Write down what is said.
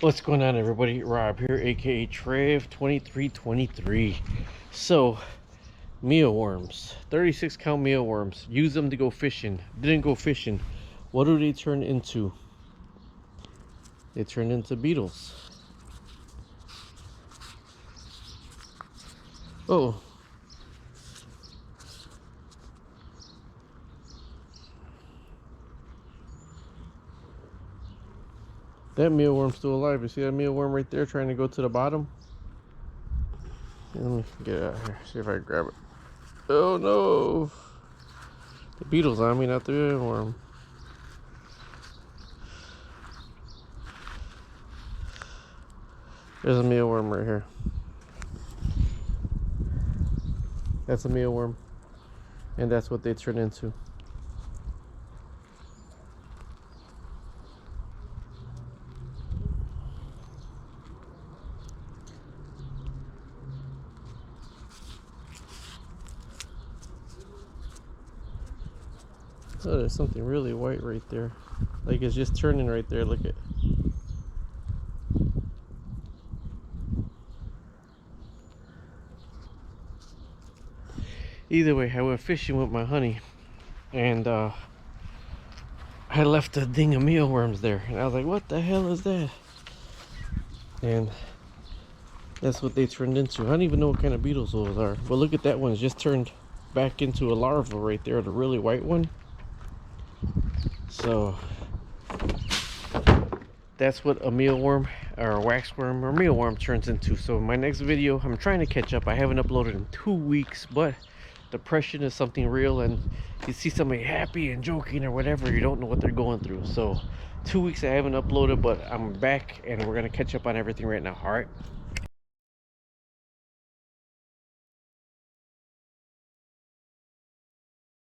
What's going on, everybody? Rob here, aka Trev2323. So, mealworms, 36 count mealworms. Use them to go fishing. Didn't go fishing. What do they turn into? They turn into beetles. Oh, that mealworm's still alive. You see that mealworm right there trying to go to the bottom? Let me get it out here, see if I can grab it. Oh no! The beetle's on me, not the mealworm. There's a mealworm right here. That's a mealworm. And that's what they turn into. Oh, there's something really white right there. Like it's just turning right there. Look at. Either way, I went fishing with my honey, and I left a ding of mealworms there, and I was like, "What the hell is that?" And that's what they turned into. I don't even know what kind of beetles those are, but look at that one. It's just turned back into a larva right there, the really white one. So that's what a mealworm or a waxworm or mealworm turns into. So in my next video, I'm trying to catch up. I haven't uploaded in 2 weeks, but depression is something real, and you see somebody happy and joking or whatever, you don't know what they're going through. So 2 weeks I haven't uploaded, but I'm back and we're gonna catch up on everything right now. All right.